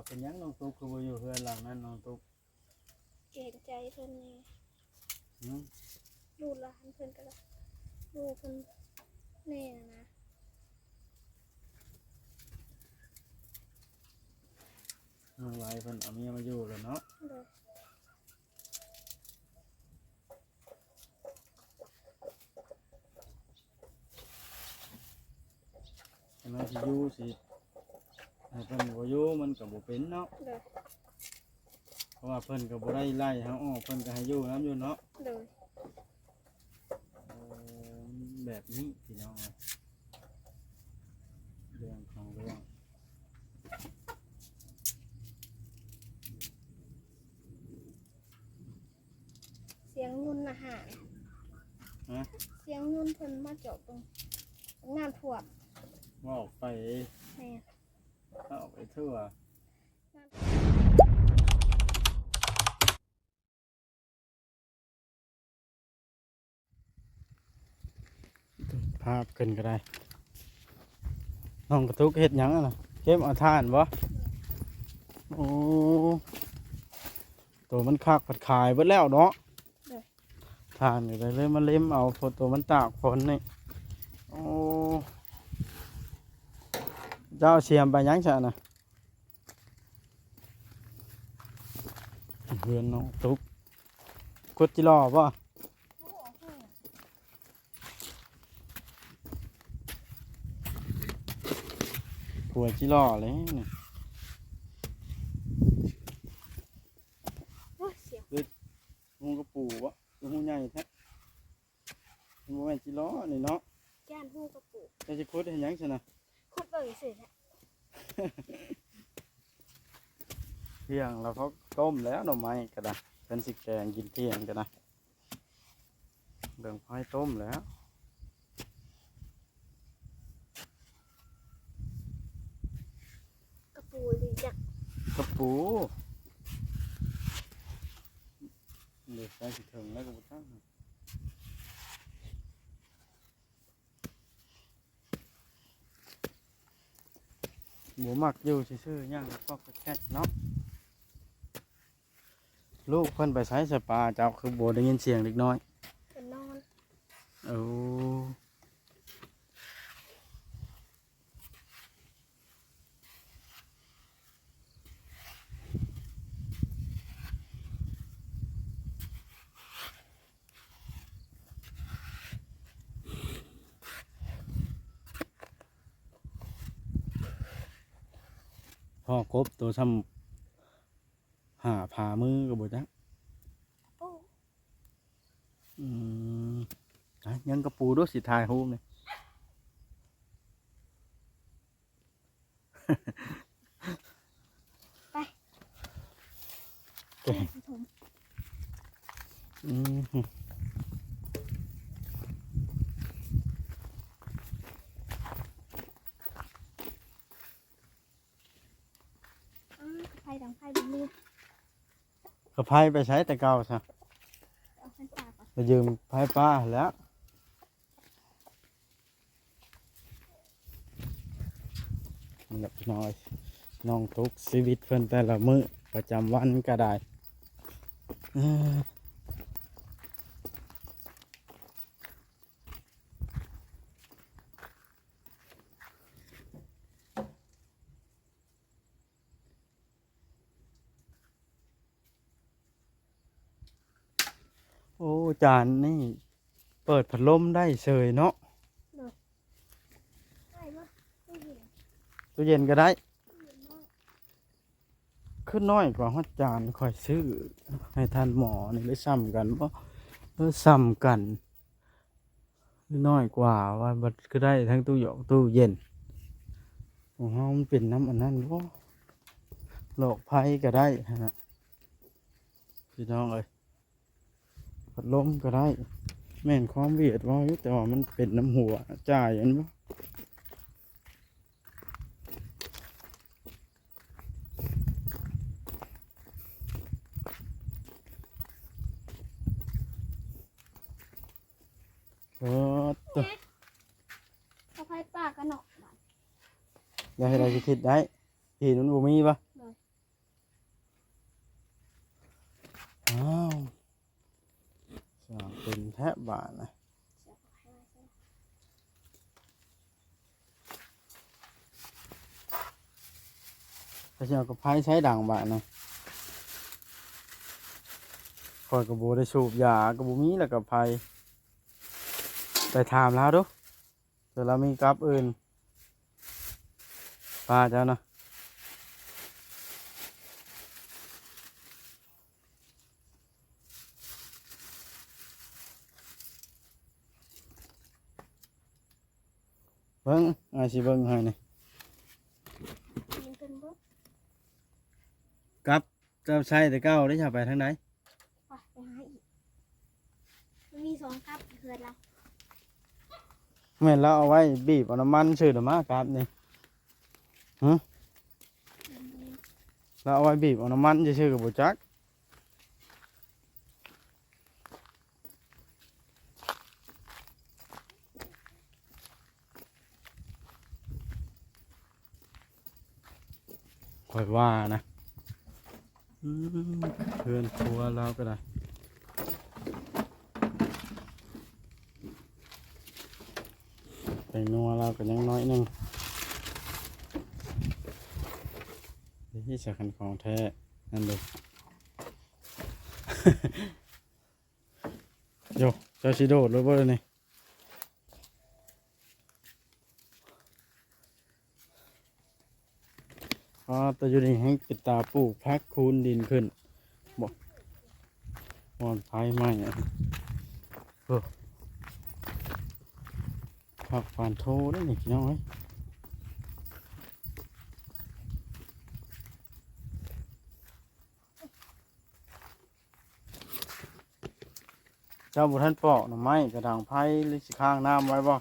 เป็นยังน้องตุ๊กคือบ่อยู่เฮือนหลังนั้นน้องตุ๊กเกรงใจเพิ่นนี่หืมลูกหลานเพิ่นก็ลูกเพิ่นแน่นะน้องไว้เพิ่นเอาเมียมาอยู่แล้วเนาะเด้ออันนั้นสิอยู่สิให้เพิ่นบ่อยู่มันก็บ่เป็นเนาะเด้อเพราะว่าเพิ่นก็บ่ได้ไล่เฮาออกเพิ่นก็ให้อยู่นํอยู่เนาะเด้อเออแบบนี้พี่น้องเรื่องของเรื่อง เสียงยุ่นอาหาร ฮะ เสียงยุ่นเพิ่นมาเจาะตรงน้ำท่วมว่าออกไปแม่ถ้าออกไปทั่วภาพขึ้นก็ได้น้องกระตุกเฮ็ดหยังอะน่ะเก็บเอาทานบ่โอ้ตัวมันคักผัดขายเบิดแล้วเนาะทานอยู่ได้เลยมาเล็มเอาพอตัวมันตากฝนนี่โอ้เจ้าเสียมไปยังซะน่ะเพื่อนน้องตุ๊กกดจิรอป่ะหัวจิรอเลยนี่ โอ้ยเสียง งูกระปูวะงูใหญ่แท้งูแม่นจิรอนี่เนาะ ย่านหูกระปุก จะกดให้ยังซะน่ะ คุดเบิ่งสิแหละ เที่ยงเราเขาต้มแล้วหน่อไม้ก็ได้เป็นสิแกงกินเที่ยงก็ได้เบิ่งพายต้มแล้ว กระปูดีจัก กระปูเด็กใส่สิถึงแล้วก็บ่ตั้งหมูหมักอยู่ซื่อๆย่างก็แค่เนาะลูกเพิ่นไปใช้สปาเจ้าคือบ่ได้ยินเสียงเล็กน้อย เพิ่นนอน เอาพ่อกบตัวซ้ำหาผ่ามือก็บ่จัก โอ้ ยังกระปูด้วยสิถ่ายรูปนี่ ไป เก่ง ผม อืม ไฟดังไฟดังมือก ระไพ่ไปใช้แต่เก่าซะ เอาไฟปากก่อน ไปยืมไพ่ป้าแล้วนี่แหละพี่น้องทุกชีวิตเพิ่นแต่ละมื้อประจำวันก็ได้เอ้อโอ้จานนี่เปิดพัดลมได้เฉยเนาะ ได้ปะไม่เห็น ตู้เย็นก็ได้ เห็นน้อย ขึ้นน้อยกว่าฮอดจานค่อยซื้อให้ท่านหมอนี่เลยซ้ำกันบ่ซ้ำกันน้อยกว่าว่าบัดก็ได้ทั้งตู้หยอกตู้เย็นของเฮามันเป็นน้ำอันนั้นบ่โรคภัยก็ได้ฮะพี่น้องเอ้ยพัดลมก็ได้แม่นความเวียดว่าอยู่แต่ว่ามันเป็นน้ำหัวจ่ายอันบ่ตัว เอาไฟปากกันเนาะ อยากให้ได้สิคิดได้ที่มันบ่มีปะ เลย อ้าวสร้างเป็นแทะบาทนะ เสียบให้ไว้ใช่ไหม พระเจ้ากับไพ่ใช้ด่างบาทนะคอยกับโบได้สูบยากับบุมีแล้วกับไพ่ไปถามแล้วดูเดี๋ยวเรามีกับอื่นป้าเจ้านะเบิ้งอาสิเบิ้งให้นี่ มันเป็นบุ๊ก กับเจ้าใช้แต่เก้าได้จะไปทางไหน ไปหาอีกมันมี2ครับเพื่อนเรา แม่นเราเอาไว้บีบเอาน้ำมันชื่อเดมากับนี่เราเอาไว้บีบเอาน้ำมันจะชื่อกับบุจักคอยว่านะเพื่อนครัวเราก็ได้ไปนัวเราก็ยังน้อยหนึงที่สำคัญของแท้นั่นเลย โยเจ้าชิโดดรู้บ่เลยนี่อ๋อแต่อยู่นี่ให้ปิดตาปลูกพักคูนดินขึ้นบอกมอนไฟไหม้อะผักผ่านโทได้นี่พี่น้องเอ้ยเจ้าบุท่านปอกหน่อไม้กระถางไผ่หรือสิข้างน้ำไว้บ่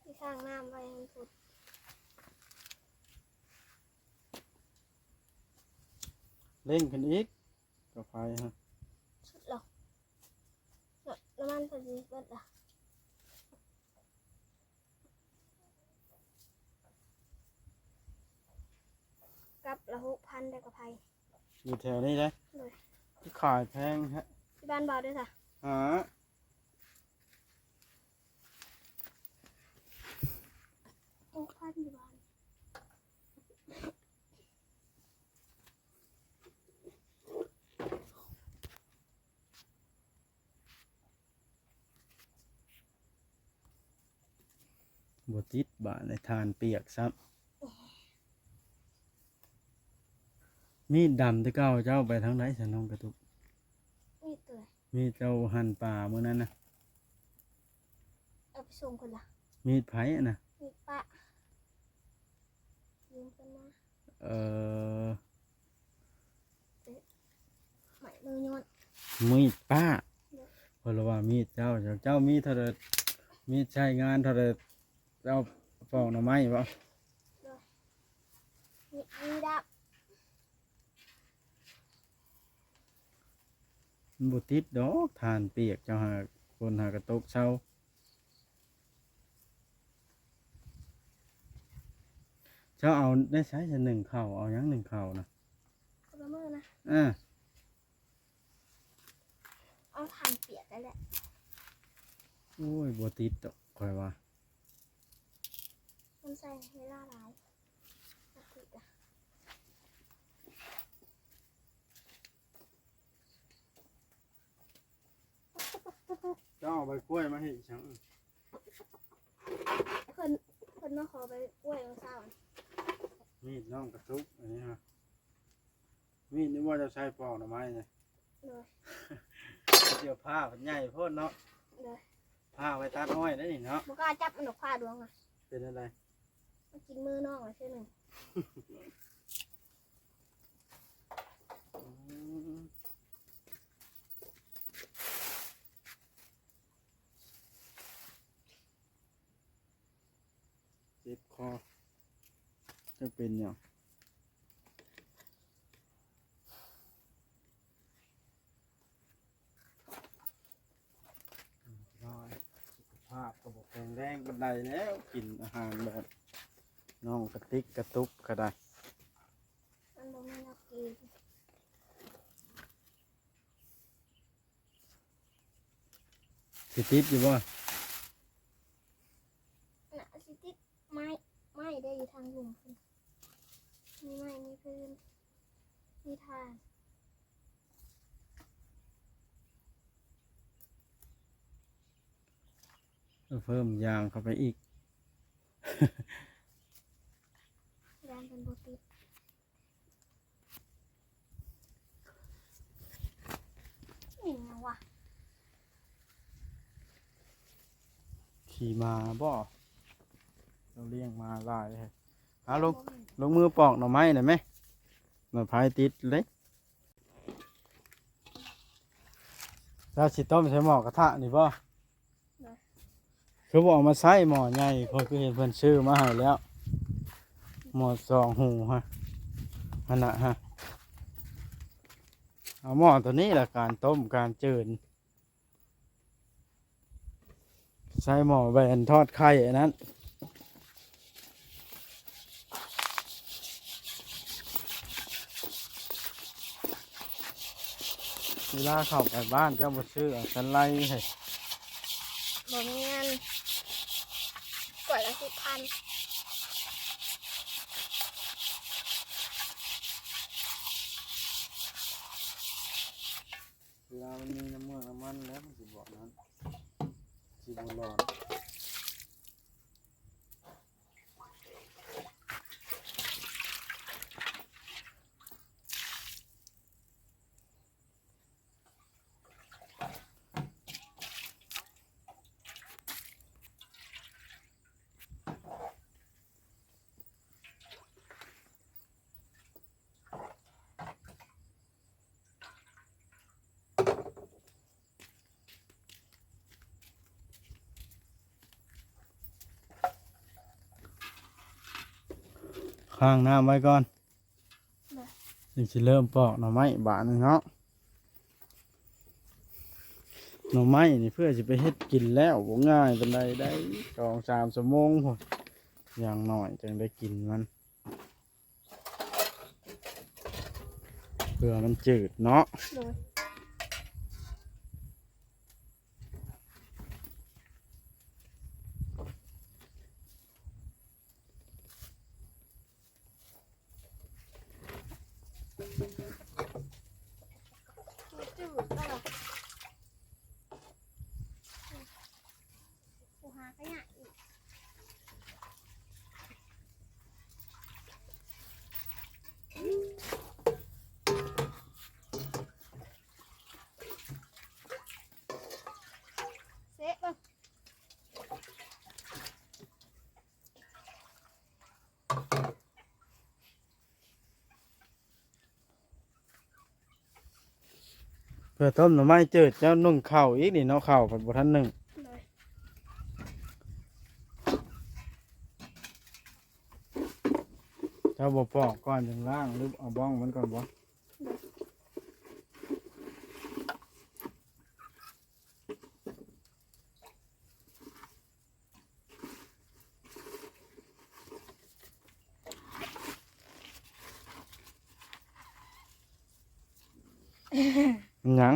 ที่ข้างน้ำไว้ให้สุด เล่งขึ้นอีกกับไฟฮะ สุดหรอกน้ำมันพอดีเบิดละกับละ6,000ได้กับไผ่ อยู่แถวนี้ได้ เลย ที่ขายแพงฮะ ที่บ้านเบาด้วยค่ะ หา 6,000ที่บ้าน บติดบาในทานเปียกซับมีดดำที่เก้าเจ้าไปทางไหนฉันน้องกระตุก นี่ตัว มีเจ้าหั่นป่าเมื่อนั้นนะ เอาไปส่งคนละ มีดไผ่อะนะ มีปะยืมกันมา เอ่อ ไหมมือย้อน มีดป้าเพราะว่ามีดเจ้ามีดเท่าไรมีดใช้งานเท่าไรเจ้าปอกหน่อไม้บ่ มีดับ มันบติดดอกทานเปียกเจ้าหาคนหากระตกเช้าเจ้าเอาได้ใช้จะหนึ่งเข่าเอายังหนึ่งเข่านะ คนละมือนะ อ่า เอาทานเปียกได้แหละ โอ้ยบติดดอกคอยว่า มันใส่เวลาหลายนาทีอะ เจ้าเอาใบกล้วยมาให้ฉัน คนมาขอไปกล้วยของเศร้า มีดน้องกระตุกอันนี้ฮะมีดนี่ว่าจะใช้ปอกหน่อไม้เนี่ย เลย เกี่ยวผ้ามันใหญ่โพ่นเนาะ เลย ผ้าไว้ตัดอ้อยได้นี่เนาะ มันก็จับมันดอกผ้าดวงอ่ะ เป็นอะไร มันกินมือน้องอ่ะใช่ไหม อืมเจ็บคอจะเป็นอย่างน้อยสุขภาพก็บอกแข็งแรงบันไดแล้วกินอาหารแบบน้องกระติกกระตุกก็ได้ มันบอกไม่อยากกิน สิติดอยู่บ่ น่ะสิติดไม้ได้อยู่ทางหลุมเพิ่นมีไม้มีพื้นมีทาน เพิ่มยางเข้าไปอีก ยานเป็นบ่ติดนี่ไงวะ ขี่มาบ่เราเลี้ยงมาหลายเลยหาลงมือปอกหน่อไม้หน่อยไหมหน่อไม้ติดเลยเราสิต้มใช้หม้อกระทะนี่บ่คือบอกมาใส่หม้อใหญ่คนคือเห็นเพิ่นซื้อมาให้แล้วหม้อ2 หูฮะขนาดฮะเอาหม้อตัวนี้แหละการต้มการจืดใส่หม้อใบอันทอดไข่อันนั้นเวลาเข้าไปบ้านเจ้าบ่ซื้อเอาสันไลให้ บ่มีเงินกว่าละ10,000เวลามันมีน้ำมันแล้วมันสิบอกนั้นสิบ่ร้อนข้างน้ำไว้ก่อนจึงสิเริ่มปอกหน่อไม้บาดนึงเนาะหน่อไม้นี่เพื่อจะไปเฮ็ดกินแล้วบ่ง่ายปานใดได้2-3 ชั่วโมงพุ่นอย่างน้อยจึงได้กินมันเพื่อมันจืดเนาะ โดยมีจืดก็ล่ะกูหาขยะอีกเซะเบิ่ง เพื่อต้มหน่อไม้จืดเจ้านึ่งข้าวอีกนี่เนาะข้าวเพิ่นบ่ทันนึ่ง เลย เจ้าบ่ปอกก่อนจังล่างหรือเอาบ้องมันก่อนบ่มันหยัง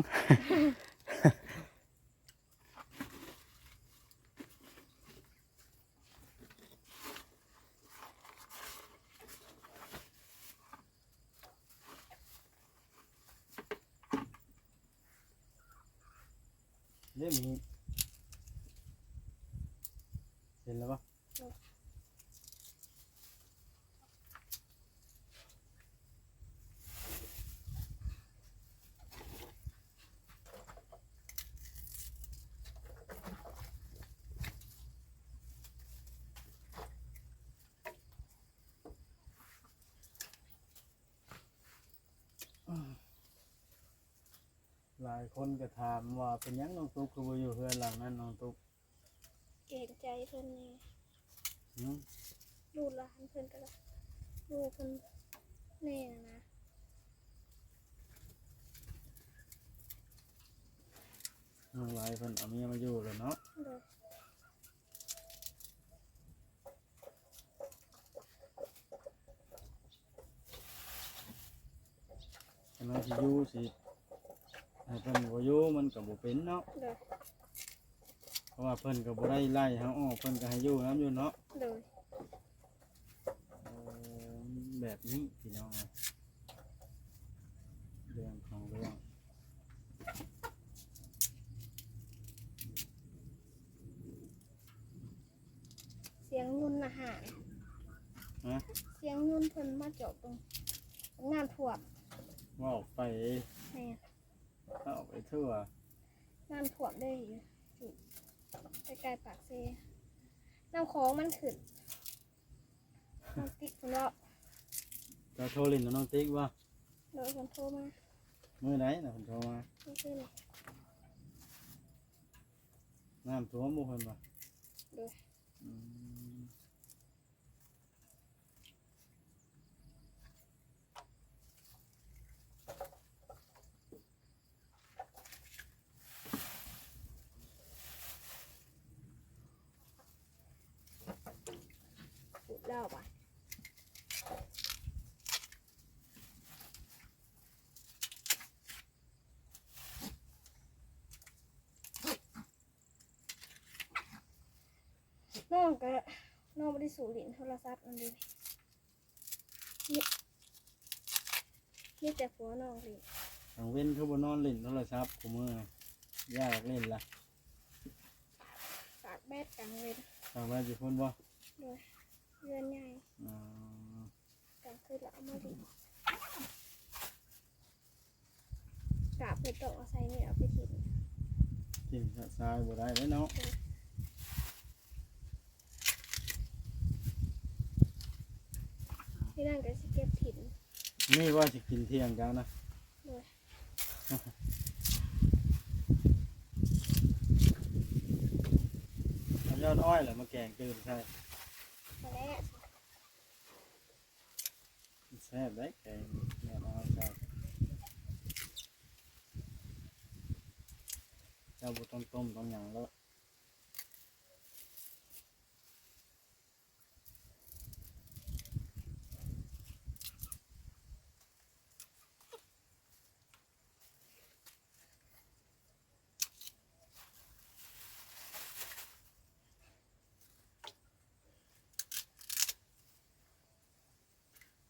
เล่มนี้เห็นแล้วปะหลายคนก็ถามว่าเป็นหยังน้องตุ๊กคือบ่อยู่เฮือนหลังนั้นน้องตุ๊ก เก่งใจเพิ่นนี่ หืม ลูกหลานเพิ่นก็ลูกเพิ่นแน่นะ น้องหลายเพิ่นเอาเมียมาอยู่แล้วเนาะ เลย อันนั้นสิอยู่สิให้เพิ่นบ่อยู่มันก็บ่เป็นเนาะ เลย เพราะว่าเพิ่นก็บ่ได้ไล่เฮาออกเพิ่นก็ให้อยู่น้ำอยู่เนาะ เลย เออแบบนี้พี่น้องเรื่องของเรื่อง เสียงยุ่นอาหาร ฮะ เสียงยุ่นเพิ่นมาเจาะตรงน้ำท่วม ว่าออกไป แม่ ถ้าออกไปทั่ว น้ำท่วมได้อยู่ใกล้ๆปากเซน้ำของมันขึ้นน้องติ๊กคนว่า จะโทรเลินกับน้องติ๊กว่า โดยคนโทรมา มื้อไหนน่ะเพิ่นโทรมา ไม่ขึ้น น้ำท่วมบ่เพิ่นว่า โดย อืม ปุดเล่าไปน้องก็น้องไม่ได้สูหลินโทรศัพท์นั่นดีนี่แต่ผัวน้องหลิน ทางเว้นคือบ่นอนเล่นโทรศัพท์กูมื้อยากเล่นล่ะ ฝากแบดกลางเวร ทางว่าสิพุ่นบ่ โดยเรือนใหญ่ อ๋อก ลางคืนแล้วเอามาดิกราบไปตกเอาใส่นี่เอาไปทิ้ง กินทรายบ่ได้แล้วเนาะ ที่นั่นก็สิเก็บถิ่น นี่ว่าสิกินเที่ยงจังนะ โดย เอายอดอ้อยแหละมาแกงจืดใช่ มาแล้ว แซ่บได้แกงยอดอ้อยใช่เจ้าบ่ต้องต้มต้องหยังแล้ว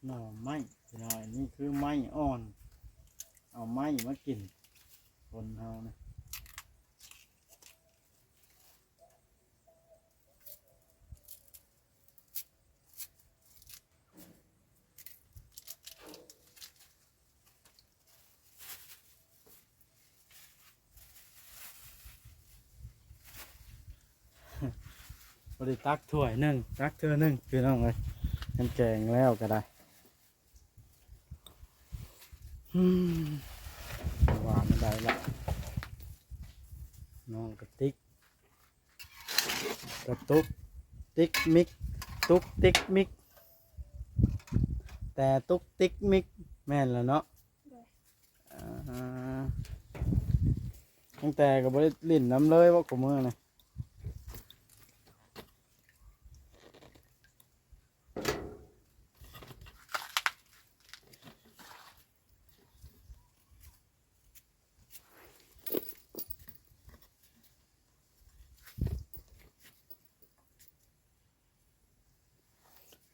หน่อไม้พี่น้อยนี่คือไม้อ่อน เอาไม้มากินคนเฮานะบริตักถ้วยหนึ่งตักเธอหนึ่งพี่น้องเลยน้ำแกงแล้วก็ได้หวานไม่ได้ละน้องกระติกกระตุกติ๊กมิกตุกติ๊กมิกแต่ตุกติ๊กมิกแม่นแล้วเนาะ โดย อ่าตั้งแต่ก็บริลิ่นน้ำเลยว่ากูมือนะ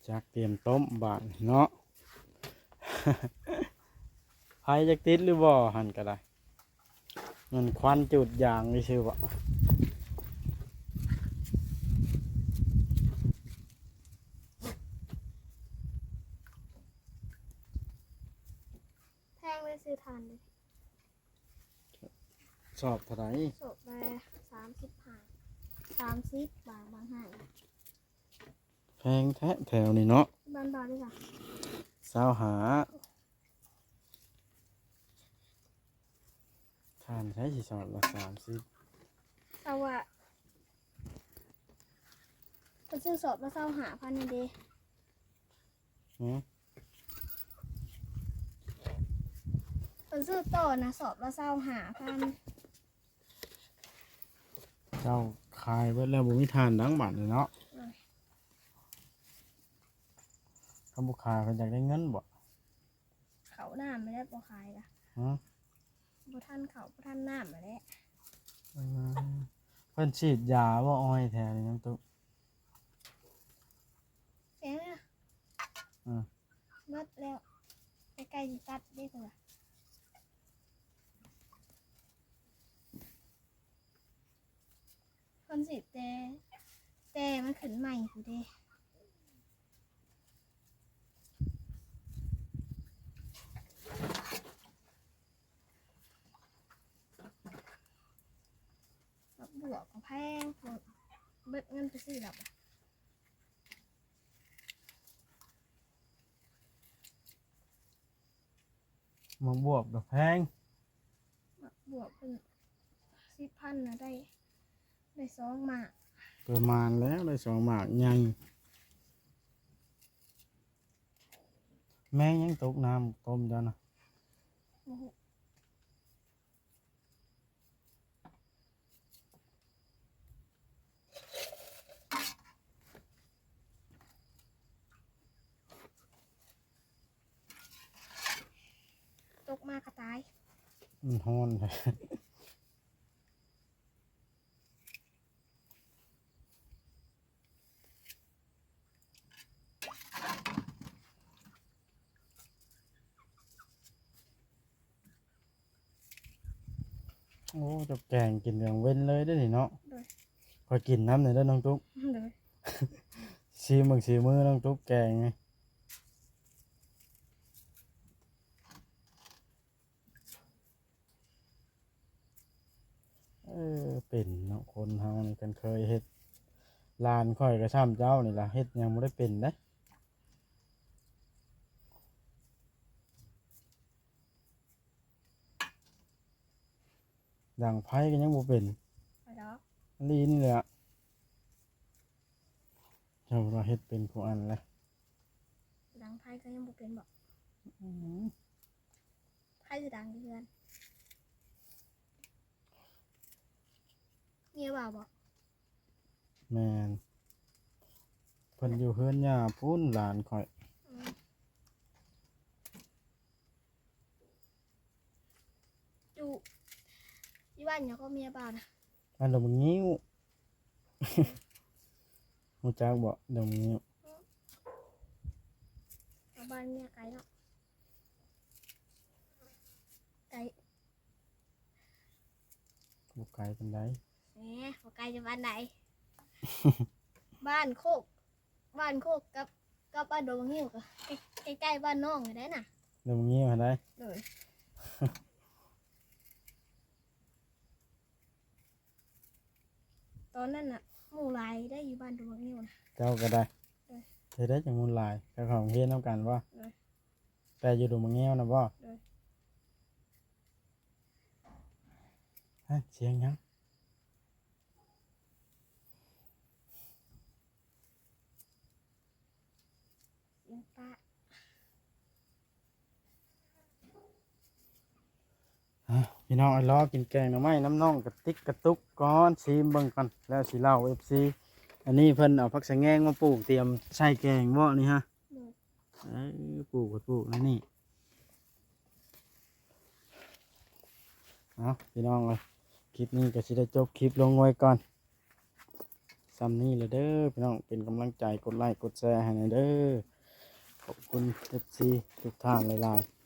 จากเตรียมต้มบานเนาะ ไผจักติดหรือบ่หันก็ได้มันควันจุดยางนี่ชื่อว่า แพงเลยซื้อทานเลย ชอบเท่าไหร่ ศพละ30 บาทบางห้าง แพงแท้แถวนี้เนาะ บ้านบาทดีกว่า สาวหาทานใช้สิสอบละ30 เอาว่าไปซื้อศพมา25,000นี่เด้ หือ ไปซื้อต่อนะศพละ25,000 เจ้าขายเบิดแล้วบ่มีทานดังบัดเลยเนาะคำบุขายเพิ่นอยากได้เงินบ่ เขาน้ำไม่ได้บ่ขายละ ฮะ บ่ทันเขาบ่ทันน้ำมาแล้ว เออพอ เพิ่นฉีดยาบ่อ้อยแท้นี่น้ำตุ๊ก เสียงนะ อืม หมดแล้วใกล้ๆสิตัดได้พุ่นล่ะคนสิแต่มันขึ้นใหม่พู่นเด้ดอกบัวก็แพงหมดเบิดเงินไปซื้อดอกอะ หมักบวบกับแพง ดอกบัวเป็น10,000นะได้2หมาก ประมาณแล้วได้2หมากใหญ่แม่งยังตกน้ำต้มจ้ะนะ โอ้โหตกมากระตาย มันฮ้อนเลย โอ้จะแกงกินเหลืองเว้นเลยได้อนี่เนาะ เลย คอยกินน้ำหน่อยเด้อน้องตุ๊ก เลย ซีมึงซีมือน้องตุ๊กแกงไงเป็นเนาะคนเฮานี่กันเคยเฮ็ดลานค่อยกระช่ำเจ้านี่ล่ะเฮ็ดยังบ่ได้เป็นเด้ ดังไพ่ก็ยังบ่เป็น ไปดอก ลีนี่แหละเจ้าเราเฮ็ดเป็นผู้อันแหละ ดังไพ่ก็ยังบ่เป็นบอกไพ่จะดังเดือนเมียบ่าวบอก แม่นเพิ่นอยู่เฮือนย่าพูนหลานข่อย อยู่ที่บ้านเนี่ยก็เมียบ่าวนะ อันดอกงิ้ว ฮู้จักบ่ดอกงิ้ว เอาบ้านเมียไกลเนาะไกล บ่ไกลปานใด แหมบ่ไกลจะบ้านไหน บ้านโคกกับบ้านโดงหิ้วก็ใกล้ๆบ้านน้องอยู่ได้น่ะ ดอกงิ้วหั่นได้ เลย ตอนนั้นน่ะหมู่หลายได้อยู่บ้านโดงหิ้วนะ เจ้าก็ได้ เออ เฮ็ดได้จังมุนหลายเจ้าของเฮ็ดนํกันบ่ เออ แต่อยู่ดอกงิ้วน่ะบ่ เออ ฮะเสียงหยัง เสียงป้า พี่น้องไอ้ล้อกินแกงหน่อไม้น้ำน่องกระติกกระตุกก่อนชิมเบิ่งกันแล้วสิเล่า FC อันนี้เพิ่นเอาผักสะแงงมาปลูกเตรียมใส่แกงบ่นี่ฮะ เลย ปลูกแล้วนี่เอาพี่น้องเลยคลิปนี้ก็สิได้จบคลิปลงไว้ก่อนซ้ำนี้เลยเด้อพี่น้องเป็นกำลังใจกดไลค์กดแชร์ให้หน่อยเด้อขอบคุณ FC ทุกท่านหลายๆ